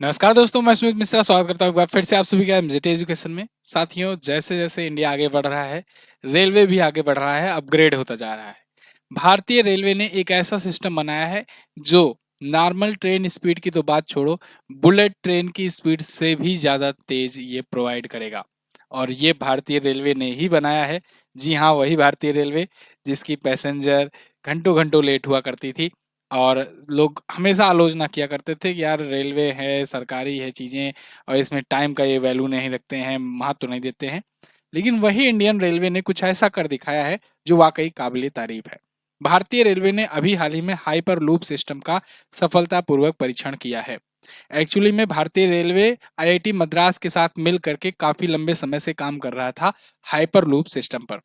नमस्कार दोस्तों, मैं स्मित मिश्रा स्वागत करता हूँ एक बार फिर से आप सभी का एमजेट एजुकेशन में। साथियों, जैसे जैसे इंडिया आगे बढ़ रहा है, रेलवे भी आगे बढ़ रहा है, अपग्रेड होता जा रहा है। भारतीय रेलवे ने एक ऐसा सिस्टम बनाया है जो नॉर्मल ट्रेन स्पीड की तो बात छोड़ो, बुलेट ट्रेन की स्पीड से भी ज़्यादा तेज ये प्रोवाइड करेगा। और ये भारतीय रेलवे ने ही बनाया है। जी हाँ, वही भारतीय रेलवे जिसकी पैसेंजर घंटों घंटों लेट हुआ करती थी। और लोग हमेशा आलोचना किया करते थे कि यार रेलवे है, सरकारी है चीज़ें, और इसमें टाइम का ये वैल्यू नहीं रखते हैं, महत्व नहीं देते हैं। लेकिन वही इंडियन रेलवे ने कुछ ऐसा कर दिखाया है जो वाकई काबिल तारीफ है। भारतीय रेलवे ने अभी हाल ही में हाइपर लूप सिस्टम का सफलतापूर्वक परीक्षण किया है। एक्चुअली में भारतीय रेलवे आईआईटी मद्रास के साथ मिल करके काफी लंबे समय से काम कर रहा था हाइपर लूप सिस्टम पर।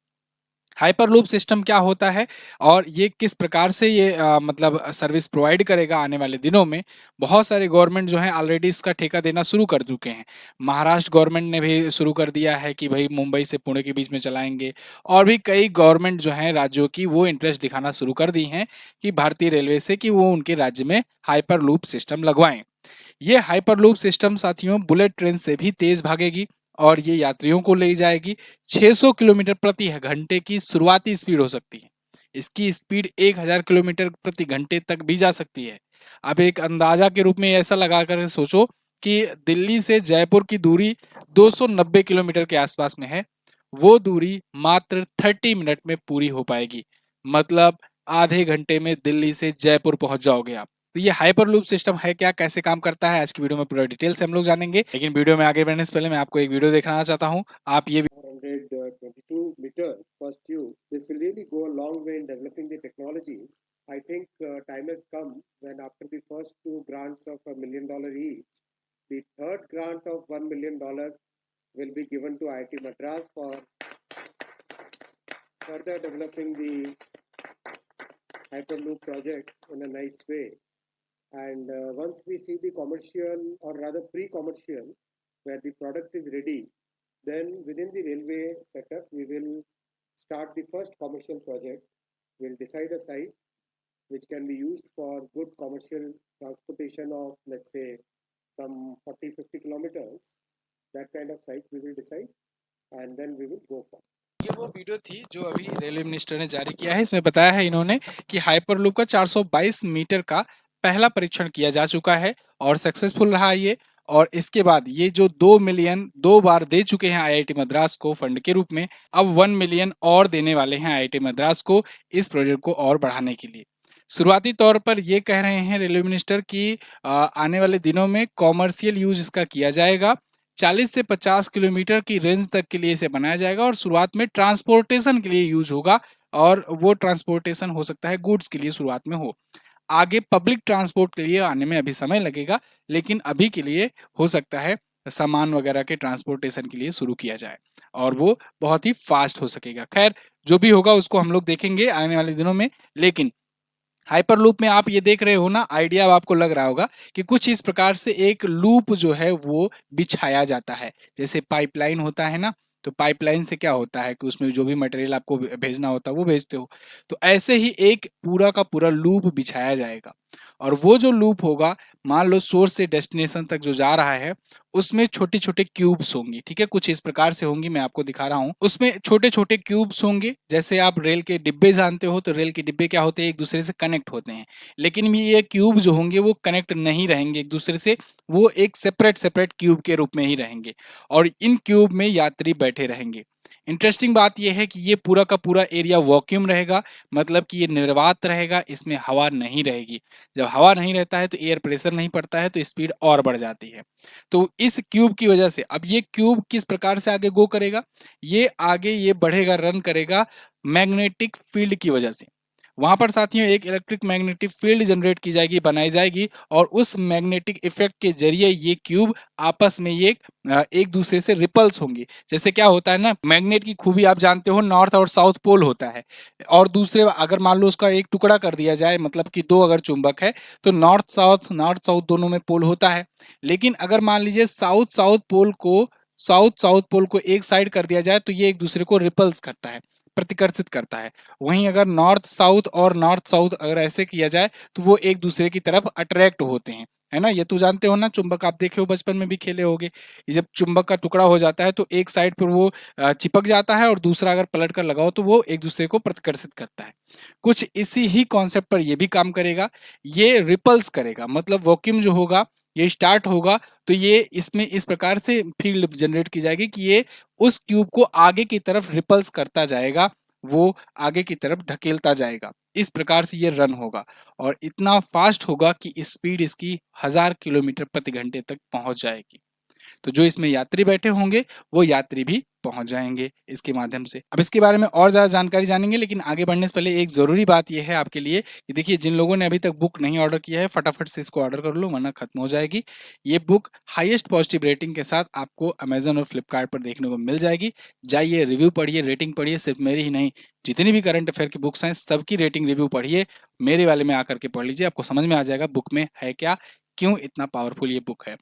हाइपरलूप सिस्टम क्या होता है और ये किस प्रकार से ये मतलब सर्विस प्रोवाइड करेगा आने वाले दिनों में। बहुत सारे गवर्नमेंट जो हैं ऑलरेडी इसका ठेका देना शुरू कर चुके हैं। महाराष्ट्र गवर्नमेंट ने भी शुरू कर दिया है कि भाई मुंबई से पुणे के बीच में चलाएंगे। और भी कई गवर्नमेंट जो हैं राज्यों की वो इंटरेस्ट दिखाना शुरू कर दी हैं कि भारतीय रेलवे से कि वो उनके राज्य में हाइपरलूप सिस्टम लगवाएं। ये हाइपरलूप सिस्टम साथियों बुलेट ट्रेन से भी तेज भागेगी और ये यात्रियों को ले जाएगी। 600 किलोमीटर प्रति घंटे की शुरुआती स्पीड हो सकती है। इसकी स्पीड 1000 किलोमीटर प्रति घंटे तक भी जा सकती है। अब एक अंदाजा के रूप में ऐसा लगा कर सोचो कि दिल्ली से जयपुर की दूरी 290 किलोमीटर के आसपास में है। वो दूरी मात्र 30 मिनट में पूरी हो पाएगी। मतलब आधे घंटे में दिल्ली से जयपुर पहुंच जाओगे आप। तो ये हाइपरलूप सिस्टम है क्या, कैसे काम करता है, आज की वीडियो में पूरा डिटेल से हम लोग जानेंगे। लेकिन वीडियो में आगे बढ़ने से पहले मैं आपको एक वीडियो दिखाना चाहता हूँ। आप ये 422 meters per tube. This will really go a long way in developing the technologies. I think time has come when, after the first two grants of $1 million each, the third grant of $1 million will be given to IIT Madras for further developing the Hyperloop project in a nice way. And once we see the commercial, or rather pre-commercial, where the product is ready, then within the railway setup, we will start the first commercial project. We'll decide a site which can be used for good commercial transportation of, let's say, some 40-50 kilometers. That kind of site we will decide, and then we will go for. ये वो video थी जो अभी railway minister ने जारी किया है। इसमें बताया है इन्होंने कि हाइपरलूप का 422 मीटर का पहला परीक्षण किया जा चुका है और सक्सेसफुल रहा ये। और इसके बाद ये जो 2 मिलियन 2 बार दे चुके हैं आईआईटी मद्रास को फंड के रूप में, अब 1 मिलियन और देने वाले हैं आईआईटी मद्रास को इस प्रोजेक्ट को और बढ़ाने के लिए। शुरुआती तौर पर ये कह रहे हैं रेलवे मिनिस्टर कि आने वाले दिनों में कॉमर्शियल यूज इसका किया जाएगा। 40 से 50 किलोमीटर की रेंज तक के लिए इसे बनाया जाएगा और शुरुआत में ट्रांसपोर्टेशन के लिए यूज होगा। और वो ट्रांसपोर्टेशन हो सकता है गुड्स के लिए शुरुआत में हो। आगे पब्लिक ट्रांसपोर्ट के लिए आने में अभी समय लगेगा, लेकिन अभी के लिए हो सकता है सामान वगैरह के ट्रांसपोर्टेशन के लिए शुरू किया जाए और वो बहुत ही फास्ट हो सकेगा। खैर, जो भी होगा उसको हम लोग देखेंगे आने वाले दिनों में। लेकिन हाइपरलूप में आप ये देख रहे हो ना, आइडिया अब आपको लग रहा होगा कि कुछ इस प्रकार से एक लूप जो है वो बिछाया जाता है। जैसे पाइपलाइन होता है ना, तो पाइपलाइन से क्या होता है कि उसमें जो भी मटेरियल आपको भेजना होता है वो भेजते हो। तो ऐसे ही एक पूरा का पूरा लूप बिछाया जाएगा। और वो जो लूप होगा, मान लो सोर्स से डेस्टिनेशन तक जो जा रहा है, उसमें छोटे छोटे क्यूब्स होंगे। ठीक है, कुछ इस प्रकार से होंगी, मैं आपको दिखा रहा हूँ। उसमें छोटे छोटे क्यूब्स होंगे। जैसे आप रेल के डिब्बे जानते हो, तो रेल के डिब्बे क्या होते हैं, एक दूसरे से कनेक्ट होते हैं। लेकिन ये क्यूब जो होंगे वो कनेक्ट नहीं रहेंगे एक दूसरे से, वो एक सेपरेट सेपरेट क्यूब के रूप में ही रहेंगे। और इन क्यूब में यात्री बैठे रहेंगे। इंटरेस्टिंग बात यह है कि ये पूरा का पूरा एरिया वॉक्यूम रहेगा, मतलब कि ये निर्वात रहेगा, इसमें हवा नहीं रहेगी। जब हवा नहीं रहता है तो एयर प्रेशर नहीं पड़ता है, तो स्पीड और बढ़ जाती है। तो इस क्यूब की वजह से अब ये क्यूब किस प्रकार से आगे गो करेगा, ये आगे ये बढ़ेगा, रन करेगा मैग्नेटिक फील्ड की वजह से। वहां पर साथियों एक इलेक्ट्रिक मैग्नेटिक फील्ड जनरेट की जाएगी, बनाई जाएगी, और उस मैग्नेटिक इफेक्ट के जरिए ये क्यूब आपस में ये एक दूसरे से रिपल्स होंगे। जैसे क्या होता है ना, मैग्नेट की खूबी आप जानते हो, नॉर्थ और साउथ पोल होता है। और दूसरे अगर मान लो उसका एक टुकड़ा कर दिया जाए, मतलब कि दो अगर चुंबक है, तो नॉर्थ साउथ दोनों में पोल होता है। लेकिन अगर मान लीजिए साउथ साउथ पोल को एक साइड कर दिया जाए, तो ये एक दूसरे को रिपल्स करता है, प्रतिकर्षित करता है। वहीं अगर नॉर्थ साउथ अगर ऐसे किया जाए, तो वो एक दूसरे की तरफ अट्रैक्ट होते हैं। है ना। ये तो जानते हो ना, चुंबक आप देखे हो, बचपन में भी खेले होगे। ये जब चुंबक का टुकड़ा हो जाता है तो एक साइड पर वो चिपक जाता है और दूसरा अगर पलट कर लगाओ तो वो एक दूसरे को प्रतिकर्षित करता है। कुछ इसी ही कॉन्सेप्ट पर ये भी काम करेगा। ये रिपल्स करेगा, मतलब वॉक्यूम जो होगा ये स्टार्ट होगा तो ये इसमें इस प्रकार से फील्ड जनरेट की जाएगी कि ये उस ट्यूब को आगे की तरफ रिपल्स करता जाएगा, वो आगे की तरफ धकेलता जाएगा। इस प्रकार से ये रन होगा और इतना फास्ट होगा कि स्पीड इसकी 1000 किलोमीटर प्रति घंटे तक पहुंच जाएगी। तो जो इसमें यात्री बैठे होंगे वो यात्री भी पहुंच जाएंगे इसके माध्यम से। अब इसके बारे में और ज़्यादा जानकारी जानेंगे, लेकिन आगे बढ़ने से पहले एक ज़रूरी बात यह है आपके लिए कि देखिए, जिन लोगों ने अभी तक बुक नहीं ऑर्डर किया है फटाफट से इसको ऑर्डर कर लो वरना खत्म हो जाएगी। ये बुक हाईएस्ट पॉजिटिव रेटिंग के साथ आपको अमेजन और फ्लिपकार्ट पर देखने को मिल जाएगी। जाइए, रिव्यू पढ़िए, रेटिंग पढ़िए, सिर्फ मेरी ही नहीं जितनी भी करंट अफेयर की बुक्स हैं सबकी रेटिंग रिव्यू पढ़िए। मेरे वाले में आकर के पढ़ लीजिए, आपको समझ में आ जाएगा बुक में है क्या, क्यों इतना पावरफुल ये बुक है।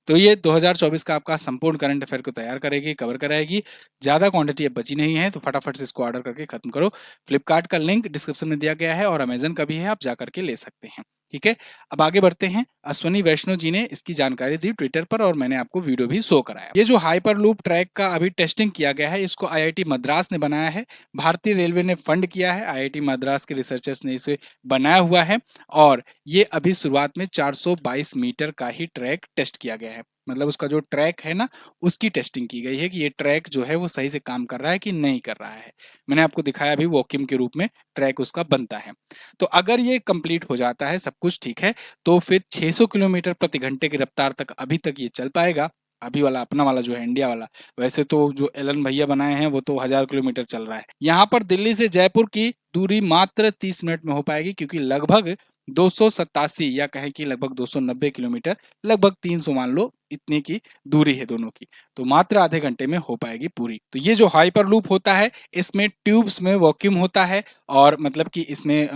तो ये 2024 का आपका संपूर्ण करंट अफेयर को तैयार करेगी, कवर कराएगी। ज़्यादा क्वांटिटी अब बची नहीं है तो फटाफट से इसको ऑर्डर करके खत्म करो। फ्लिपकार्ट का लिंक डिस्क्रिप्शन में दिया गया है और अमेजन का भी है, आप जा करके ले सकते हैं। ठीक है, अब आगे बढ़ते हैं। अश्वनी वैष्णव जी ने इसकी जानकारी दी ट्विटर पर और मैंने आपको वीडियो भी शो कराया। ये जो हाइपर लूप ट्रैक का अभी टेस्टिंग किया गया है इसको आईआईटी मद्रास ने बनाया है। भारतीय रेलवे ने फंड किया है, आईआईटी मद्रास के रिसर्चर्स ने इसे बनाया हुआ है और ये अभी शुरुआत में 422 मीटर का ही ट्रैक टेस्ट किया गया है। मतलब उसका जो ट्रैक है ना उसकी टेस्टिंग की गई है कि ये ट्रैक जो है वो सही से काम कर रहा है कि नहीं कर रहा है। मैंने आपको दिखाया अभी वॉक्यूम के रूप में ट्रैक उसका बनता है। तो अगर ये कंप्लीट हो जाता है, सब कुछ ठीक है, तो फिर 600 किलोमीटर प्रति घंटे की रफ्तार तक अभी तक ये चल पाएगा। अभी वाला अपना वाला जो है इंडिया वाला, वैसे तो जो एलन भैया बनाए हैं वो तो 1000 किलोमीटर चल रहा है। यहाँ पर दिल्ली से जयपुर की दूरी मात्र 30 मिनट में हो पाएगी क्योंकि लगभग 287 या कहें कि लगभग 290 किलोमीटर, लगभग 300 मान लो इतनी की दूरी है दोनों की, तो मात्र आधे घंटे में हो पाएगी पूरी। तो ये जो हाइपर लूप होता है इसमें ट्यूब्स में वॉक्यूम होता है और मतलब कि इसमें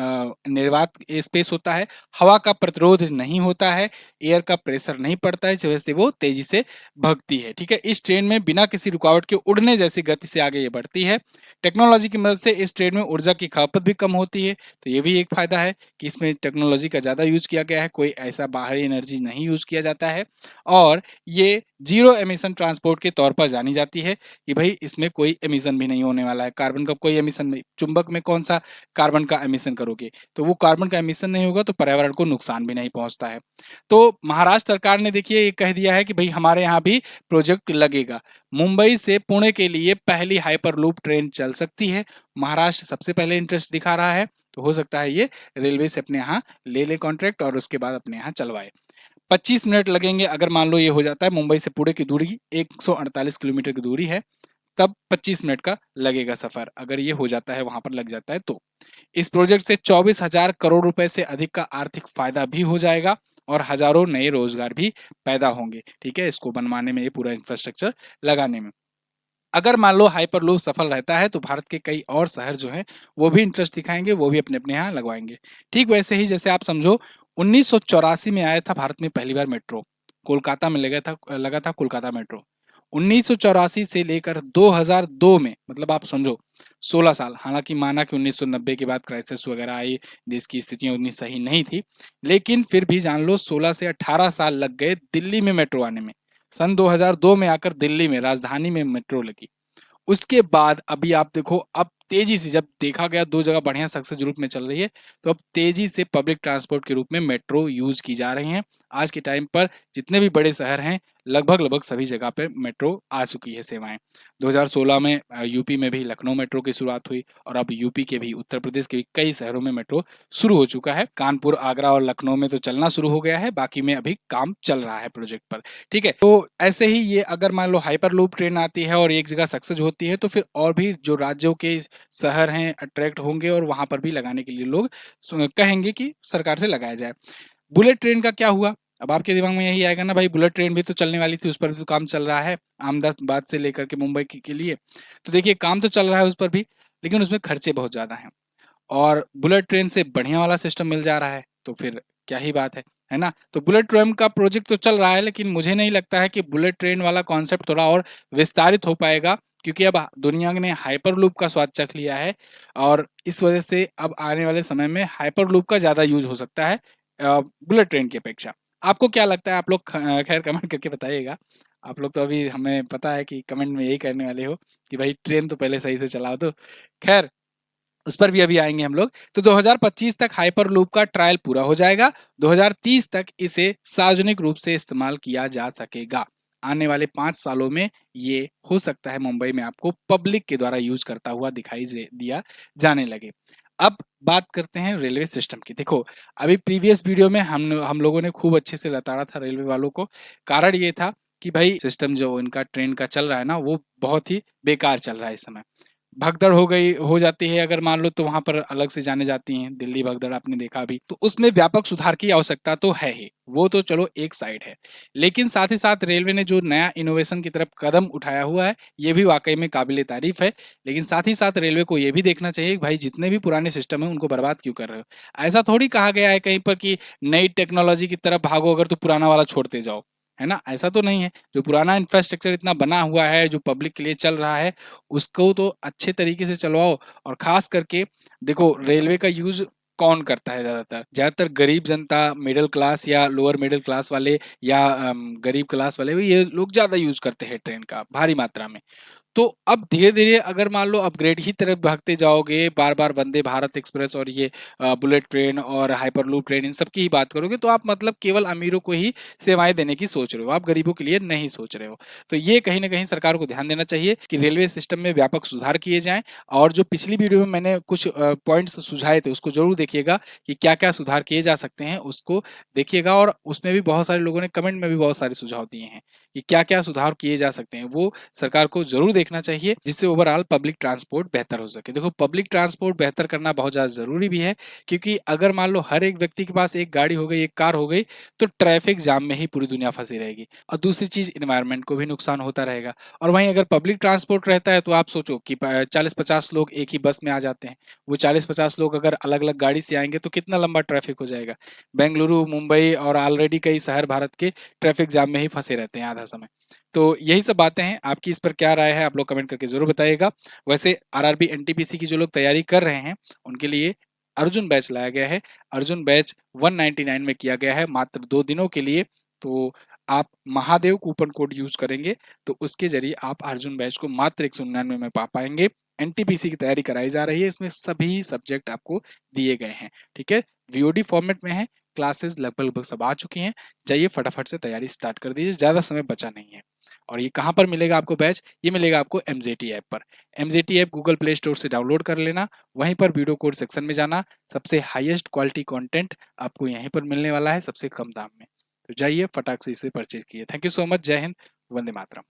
निर्वात स्पेस होता है, हवा का प्रतिरोध नहीं होता है, एयर का प्रेशर नहीं पड़ता है, इस वजह से वो तेजी से भगती है। ठीक है, इस ट्रेन में बिना किसी रुकावट के उड़ने जैसी गति से आगे ये बढ़ती है। टेक्नोलॉजी की मदद से इस ट्रेन में ऊर्जा की खपत भी कम होती है, तो ये भी एक फायदा है कि इसमें टेक्नोलॉजी का ज़्यादा यूज किया गया है, कोई ऐसा बाहरी एनर्जी नहीं यूज किया जाता है। और ये जीरो एमिशन ट्रांसपोर्ट के तौर पर जानी जाती है कि भाई इसमें कोई एमिशन भी नहीं होने वाला है, कार्बन का कोई एमिशन नहीं। चुंबक में कौन सा कार्बन का एमिशन करोगे, तो वो कार्बन का एमिशन नहीं होगा तो पर्यावरण को नुकसान भी नहीं पहुंचता है। तो महाराष्ट्र सरकार ने देखिए ये कह दिया है कि भाई हमारे यहाँ भी प्रोजेक्ट लगेगा। मुंबई से पुणे के लिए पहली हाइपर लूप ट्रेन चल सकती है। महाराष्ट्र सबसे पहले इंटरेस्ट दिखा रहा है, तो हो सकता है ये रेलवे से अपने यहाँ ले ले कॉन्ट्रैक्ट और उसके बाद अपने यहाँ चलवाए। 25 मिनट लगेंगे अगर मान लो ये हो जाता है। मुंबई से पुणे की दूरी 148 किलोमीटर की दूरी है, तब 25 मिनट का लगेगा सफर, अगर ये हो जाता है वहां पर लग जाता है तो। इस प्रोजेक्ट से 24,000 करोड़ रुपए से अधिक का आर्थिक फायदा भी हो जाएगा और हजारों नए रोजगार भी पैदा होंगे। ठीक है, इसको बनवाने में, ये पूरा इंफ्रास्ट्रक्चर लगाने में। अगर मान लो हाइपरलूप सफल रहता है तो भारत के कई और शहर जो हैं वो भी इंटरेस्ट दिखाएंगे, वो भी अपने अपने यहाँ लगवाएंगे। ठीक वैसे ही जैसे आप समझो 1984 में आया था भारत में पहली बार मेट्रो, कोलकाता में लगा था कोलकाता मेट्रो। 1984 से लेकर 2002 में, मतलब आप समझो 16 साल। हालांकि माना कि 1990 के बाद क्राइसिस वगैरह आई, देश की स्थितियां उतनी सही नहीं थी, लेकिन फिर भी जान लो 16 से 18 साल लग गए दिल्ली में मेट्रो आने में। सन 2002 में आकर दिल्ली में, राजधानी में मेट्रो लगी। उसके बाद अभी आप देखो, अब तेजी से जब देखा गया दो जगह बढ़िया सक्सेस रूप में चल रही है, तो अब तेजी से पब्लिक ट्रांसपोर्ट के रूप में मेट्रो यूज की जा रही हैं। आज के टाइम पर जितने भी बड़े शहर हैं लगभग लगभग सभी जगह पे मेट्रो आ चुकी है सेवाएं। 2016 में यूपी में भी लखनऊ मेट्रो की शुरुआत हुई और अब यूपी के भी, उत्तर प्रदेश के भी कई शहरों में मेट्रो शुरू हो चुका है। कानपुर, आगरा और लखनऊ में तो चलना शुरू हो गया है, बाकी में अभी काम चल रहा है प्रोजेक्ट पर। ठीक है, तो ऐसे ही ये अगर मान लो हाइपर लूप ट्रेन आती है और एक जगह सक्सेस होती है तो फिर और भी जो राज्यों के शहर हैं अट्रैक्ट होंगे और वहां पर भी लगाने के लिए लोग कहेंगे कि सरकार से लगाया जाए। बुलेट ट्रेन का क्या हुआ, अब आपके दिमाग में यही आएगा ना भाई, बुलेट ट्रेन भी तो चलने वाली थी, उस पर भी तो काम चल रहा है अहमदाबाद से लेकर के मुंबई के लिए। तो देखिए काम तो चल रहा है उस पर भी, लेकिन उसमें खर्चे बहुत ज्यादा हैं और बुलेट ट्रेन से बढ़िया वाला सिस्टम मिल जा रहा है तो फिर क्या ही बात है ना। तो बुलेट ट्रेन का प्रोजेक्ट तो चल रहा है, लेकिन मुझे नहीं लगता है कि बुलेट ट्रेन वाला कॉन्सेप्ट थोड़ा और विस्तारित हो पाएगा, क्योंकि अब दुनिया ने हाइपर लूप का स्वाद चख लिया है और इस वजह से अब आने वाले समय में हाइपर लूप का ज़्यादा यूज हो सकता है बुलेट ट्रेन की अपेक्षा। आपको क्या लगता है? आप लोग खैर कमेंट करके बताइएगा। आप लोग तो अभी हमें पता है कि कमेंट में यही करने वाले हो कि भाई ट्रेन तो पहले सही से चलाओ। तो खैर उस पर भी अभी आएंगे हम लोग। तो 2025 तक हाइपरलूप का ट्रायल पूरा हो जाएगा। 2030 तक इसे सार्वजनिक रूप से इस्तेमाल किया जा सकेगा। आने वाले 5 सालों में ये हो सकता है मुंबई में आपको पब्लिक के द्वारा यूज करता हुआ दिखाई दिया जाने लगे। अब बात करते हैं रेलवे सिस्टम की। देखो, अभी प्रीवियस वीडियो में हम लोगों ने खूब अच्छे से लताड़ा था रेलवे वालों को। कारण ये था कि भाई सिस्टम जो इनका ट्रेन का चल रहा है ना, वो बहुत ही बेकार चल रहा है इस समय। भगदड़ हो जाती है अगर मान लो, तो वहां पर अलग से जाने जाती हैं, दिल्ली भगदड़ आपने देखा अभी। तो उसमें व्यापक सुधार की आवश्यकता तो है ही, वो तो चलो एक साइड है। लेकिन साथ ही साथ रेलवे ने जो नया इनोवेशन की तरफ कदम उठाया हुआ है, ये भी वाकई में काबिले तारीफ है। लेकिन साथ ही साथ रेलवे को ये भी देखना चाहिए कि भाई जितने भी पुराने सिस्टम है उनको बर्बाद क्यों कर रहे हो। ऐसा थोड़ी कहा गया है कहीं पर कि नई टेक्नोलॉजी की तरफ भागो अगर तो पुराना वाला छोड़ते जाओ, है ना? ऐसा तो नहीं है। जो पुराना इंफ्रास्ट्रक्चर इतना बना हुआ है, जो पब्लिक के लिए चल रहा है, उसको तो अच्छे तरीके से चलवाओ। और खास करके देखो, रेलवे का यूज कौन करता है? ज्यादातर गरीब जनता, मिडिल क्लास या लोअर मिडिल क्लास वाले, या गरीब क्लास वाले, ये लोग ज्यादा यूज करते हैं ट्रेन का भारी मात्रा में। तो अब धीरे-धीरे अगर मान लो अपग्रेड ही तरफ भागते जाओगे, बार-बार वंदे भारत एक्सप्रेस और ये बुलेट ट्रेन और हाइपरलूप ट्रेन, इन सब की ही बात करोगे, तो आप मतलब केवल अमीरों को ही सेवाएँ देने की सोच रहे हो, आप गरीबों के लिए नहीं सोच रहे हो। तो ये कहीं न कहीं सरकार को ध्यान देना चाहिए कि रेलवे सिस्टम में व्यापक सुधार किए जाएँ। और जो पिछली वीडियो में मैंने कुछ पॉइंट्स सुझाए थे, उसको ज़रूर देखिएगा कि क्या-क्या सुधार किए जा सकते हैं, उसको देखिएगा। और उसमें भी बहुत सारे लोगों ने कमेंट में भी बहुत सारे सुझाव दिए हैं कि क्या-क्या सुधार किए जा सकते हैं, वो सरकार को ज़रूर देखना चाहिए, जिससे ओवरऑल पब्लिक ट्रांसपोर्ट बेहतर हो सके। देखो, पब्लिक ट्रांसपोर्ट बेहतर करना बहुत ज़्यादा ज़रूरी भी है, क्योंकि अगर मान लो हर एक व्यक्ति के पास एक गाड़ी हो गई, एक कार हो गई, तो ट्रैफिक जाम में ही पूरी दुनिया फंसी रहेगी। और दूसरी चीज़, एनवायरनमेंट को भी नुकसान होता रहेगा। और वहीं अगर पब्लिक ट्रांसपोर्ट रहता है, तो आप सोचो कि 40-50 लोग एक ही बस में आ जाते हैं। वो 40-50 लोग अगर अलग-अलग गाड़ी से आएँगे, तो कितना लंबा ट्रैफिक हो जाएगा। बेंगलुरु, मुंबई और ऑलरेडी कई शहर भारत के ट्रैफिक जाम में ही फंसे रहते हैं आधा समय। तो यही सब बातें हैं। आपकी इस पर क्या राय है, आप लोग कमेंट करके ज़रूर बताइएगा। वैसे आरआरबी एनटीपीसी की जो लोग तैयारी कर रहे हैं, उनके लिए अर्जुन बैच लाया गया है। अर्जुन बैच 199 में किया गया है, मात्र 2 दिनों के लिए। तो आप महादेव कूपन कोड यूज़ करेंगे, तो उसके ज़रिए आप अर्जुन बैच को मात्र 199 में पा पाएँगे। एनटीपीसी की तैयारी कराई जा रही है, इसमें सभी सब्जेक्ट आपको दिए गए हैं, ठीक है? वीओडी फॉर्मेट में है, क्लासेस लगभग सब आ चुकी हैं। जाइए फटाफट से तैयारी स्टार्ट कर दीजिए, ज़्यादा समय बचा नहीं है। और ये कहाँ पर मिलेगा आपको बैच? ये मिलेगा आपको एमजेटी ऐप पर। MJT app Google play store से डाउनलोड कर लेना, वहीं पर वीडियो कोड सेक्शन में जाना, सबसे हाईएस्ट क्वालिटी कंटेंट आपको यहीं पर मिलने वाला है सबसे कम दाम में। तो जाइए फटाक से इसे परचेज कीजिए। Thank you so much. जय हिंद, वंदे मातरम।